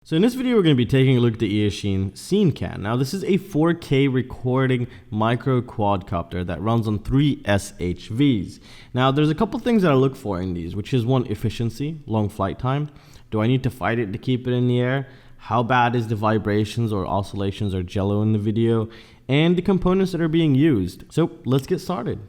So in this video, we're going to be taking a look at the Eachine Cinecan. Now, this is a 4K recording micro quadcopter that runs on 3 SHVs. Now, there's a couple things that I look for in these, which is one, efficiency, long flight time. Do I need to fight it to keep it in the air? How bad is the vibrations or oscillations or jello in the video? And the components that are being used. So let's get started.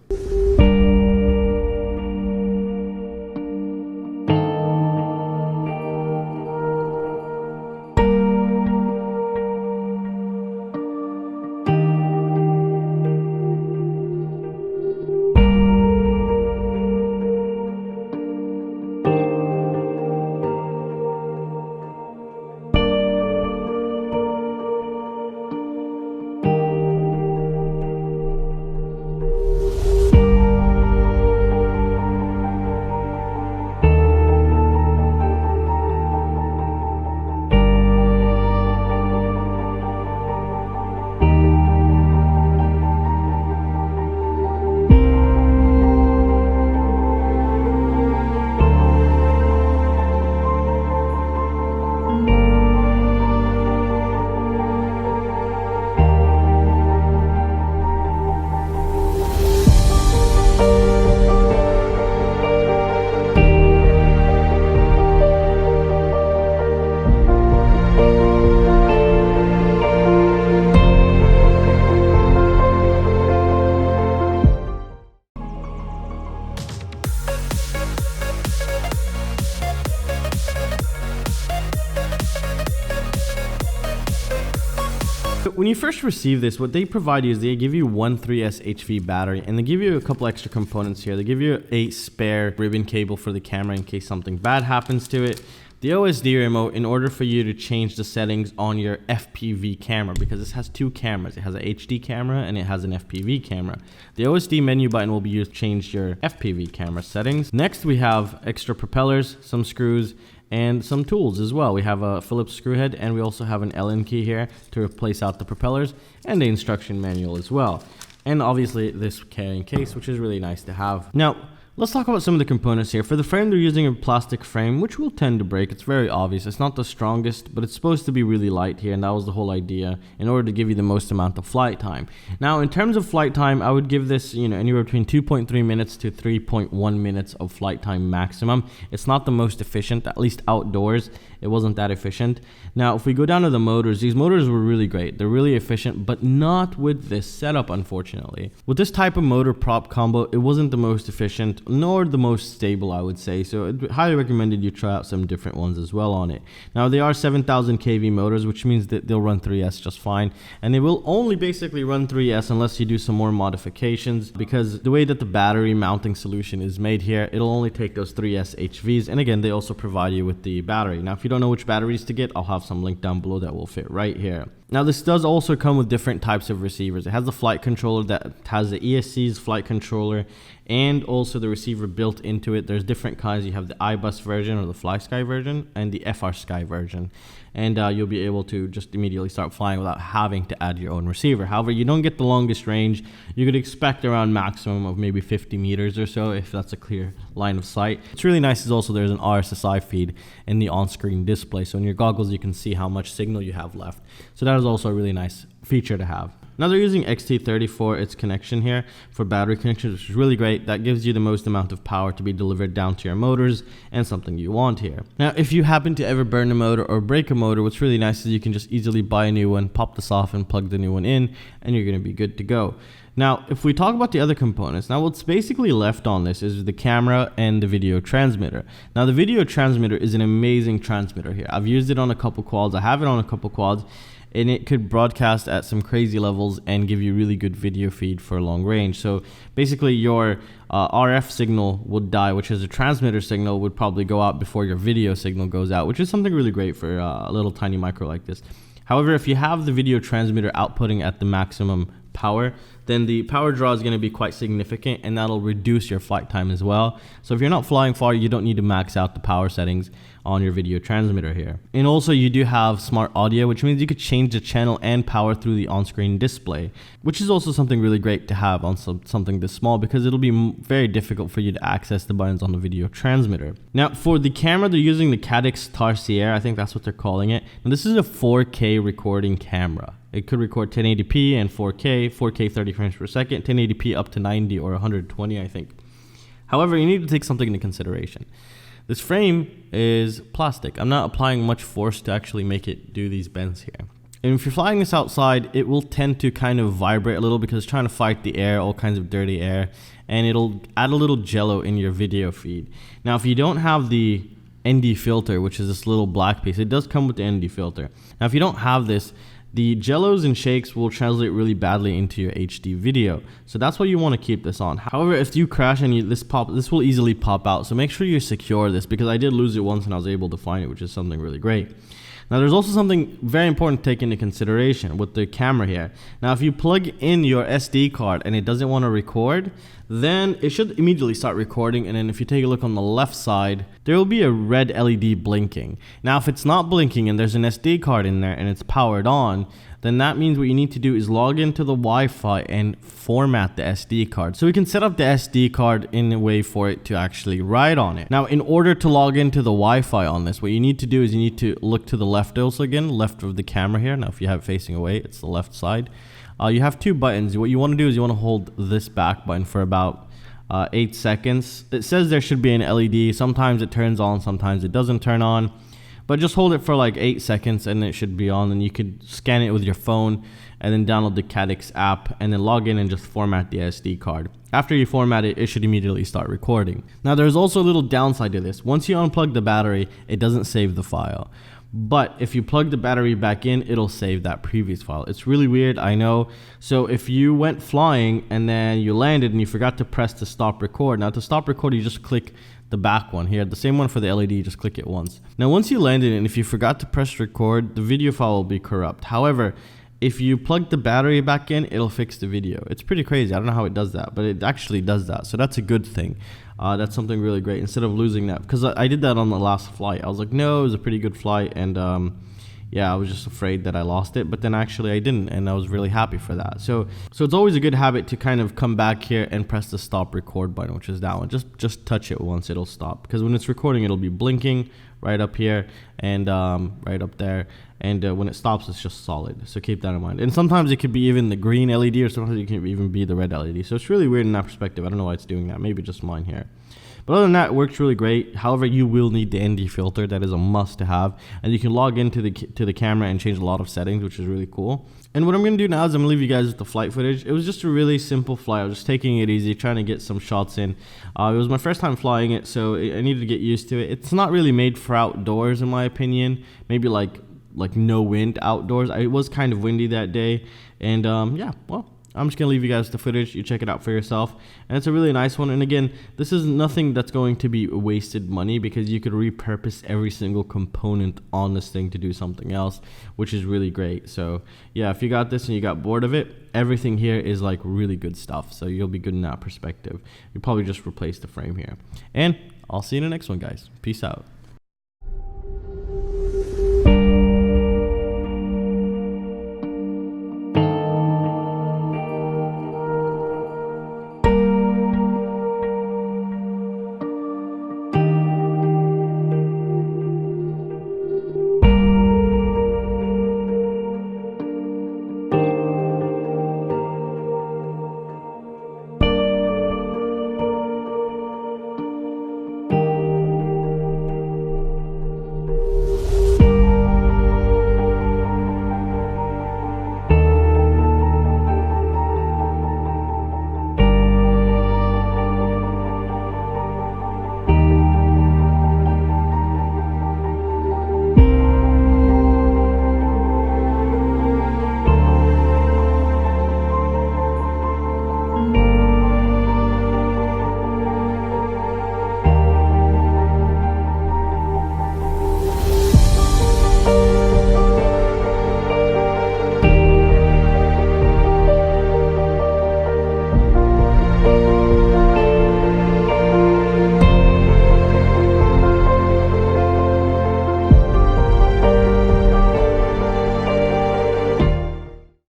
When you first receive this, what they provide you is they give you one 3S HV battery, and they give you a couple extra components here. They give you a spare ribbon cable for the camera in case something bad happens to it. The OSD remote in order for you to change the settings on your FPV camera, because this has two cameras. It has an HD camera and it has an FPV camera. The OSD menu button will be used to change your FPV camera settings. Next, we have extra propellers, some screws, and some tools as well. We have a Phillips screw head, and we also have an Allen key here to replace out the propellers, and the instruction manual as well. And obviously this carrying case, which is really nice to have. Now, let's talk about some of the components here. For the frame, they're using a plastic frame, which will tend to break. It's very obvious. It's not the strongest, but it's supposed to be really light here, and that was the whole idea in order to give you the most amount of flight time. Now, in terms of flight time, I would give this, anywhere between 2.3 minutes to 3.1 minutes of flight time maximum. It's not the most efficient, at least outdoors. It wasn't that efficient. Now, if we go down to the motors, these motors were really great. They're really efficient, but not with this setup, unfortunately. With this type of motor prop combo, it wasn't the most efficient, nor the most stable, I would say. So I'd highly recommended you try out some different ones as well on it. Now, they are 7,000 kV motors, which means that they'll run 3S just fine. And they will only basically run 3S unless you do some more modifications, because the way that the battery mounting solution is made here, it'll only take those 3S HVs. And again, they also provide you with the battery. Now, if you don't know which batteries to get, I'll have some link down below that will fit right here. Now, this does also come with different types of receivers. It has the flight controller that has the ESC's flight controller and also the receiver built into it. There's different kinds. You have the iBus version or the FlySky version and the FRSky version. And you'll be able to just immediately start flying without having to add your own receiver. However, you don't get the longest range. You could expect around maximum of maybe 50 meters or so if that's a clear line of sight. What's really nice is also there's an RSSI feed in the on-screen display. So in your goggles, you can see how much signal you have left. So that is also a really nice feature to have. Now, they're using Xt30 for its connection here for battery connections, which is really great. That gives you the most amount of power to be delivered down to your motors and something you want here. Now, if you happen to ever burn a motor or break a motor, what's really nice is you can just easily buy a new one, pop this off and plug the new one in, and you're going to be good to go. Now, if we talk about the other components, now what's basically left on this is the camera and the video transmitter. Now, the video transmitter is an amazing transmitter here. I've used it on a couple quads. I have it on a couple quads, and it could broadcast at some crazy levels and give you really good video feed for long range. So basically your RF signal would die, which is a transmitter signal, would probably go out before your video signal goes out, which is something really great for a little tiny micro like this. However, if you have the video transmitter outputting at the maximum power, then the power draw is going to be quite significant, and that'll reduce your flight time as well. So if you're not flying far, you don't need to max out the power settings on your video transmitter here. And also you do have smart audio, which means you could change the channel and power through the on-screen display, which is also something really great to have on something this small, because it'll be very difficult for you to access the buttons on the video transmitter. Now for the camera, they're using the Hakcrc, I think that's what they're calling it. And this is a 4K recording camera. It could record 1080p and 4K 30 frames per second, 1080p up to 90 or 120, I think. However, you need to take something into consideration. This frame is plastic. I'm not applying much force to actually make it do these bends here. And if you're flying this outside, it will tend to kind of vibrate a little because it's trying to fight the air, all kinds of dirty air, and it'll add a little jello in your video feed. Now, if you don't have the ND filter, which is this little black piece, it does come with the ND filter. Now, if you don't have this, the jellos and shakes will translate really badly into your HD video. So that's why you want to keep this on. However, if you crash and this will easily pop out. So make sure you secure this, because I did lose it once and I was able to find it, which is something really great. Now there's also something very important to take into consideration with the camera here. Now if you plug in your SD card and it doesn't want to record, then it should immediately start recording, and then if you take a look on the left side, there will be a red LED blinking. Now if it's not blinking and there's an SD card in there and it's powered on, then that means what you need to do is log into the Wi-Fi and format the SD card. So we can set up the SD card in a way for it to actually write on it. Now, in order to log into the Wi-Fi on this, what you need to do is you need to look to the left also again, left of the camera here. Now, if you have it facing away, it's the left side. You have two buttons. What you want to do is you want to hold this back button for about 8 seconds. It says there should be an LED. Sometimes it turns on, sometimes it doesn't turn on. But just hold it for like 8 seconds and it should be on. And you could scan it with your phone and then download the Hakcrc app and then log in and just format the SD card. After you format it, it should immediately start recording. Now there's also a little downside to this. Once you unplug the battery, it doesn't save the file. But if you plug the battery back in, it'll save that previous file. It's really weird, I know. So if you went flying and then you landed and you forgot to press the stop record. Now to stop record, you just click the back one here, the same one for the LED, just click it once. Now once you landed and if you forgot to press record, the video file will be corrupt. However, if you plug the battery back in, it'll fix the video. It's pretty crazy. I don't know how it does that, but it actually does that. So that's a good thing. That's something really great instead of losing that, because I did that on the last flight. I was like, no, it was a pretty good flight, and yeah, I was just afraid that I lost it, but then actually I didn't, and I was really happy for that. So it's always a good habit to kind of come back here and press the stop record button, which is that one. Just touch it once, it'll stop, because when it's recording, it'll be blinking right up here and right up there, and when it stops, it's just solid. So keep that in mind. And sometimes it could be even the green LED, or sometimes it can even be the red LED. So it's really weird in that perspective. I don't know why it's doing that. Maybe just mine here. But other than that, it works really great. However, you will need the ND filter. That is a must to have. And you can log into the camera and change a lot of settings, which is really cool. And what I'm going to do now is I'm going to leave you guys with the flight footage. It was just a really simple flight. I was just taking it easy, trying to get some shots in. It was my first time flying it, so I needed to get used to it. It's not really made for outdoors, in my opinion. Maybe like no wind outdoors. It was kind of windy that day. And yeah, well, I'm just going to leave you guys the footage. You check it out for yourself. And it's a really nice one. And again, this is nothing that's going to be wasted money, because you could repurpose every single component on this thing to do something else, which is really great. So yeah, if you got this and you got bored of it, everything here is like really good stuff. So you'll be good in that perspective. You probably just replace the frame here. And I'll see you in the next one, guys. Peace out.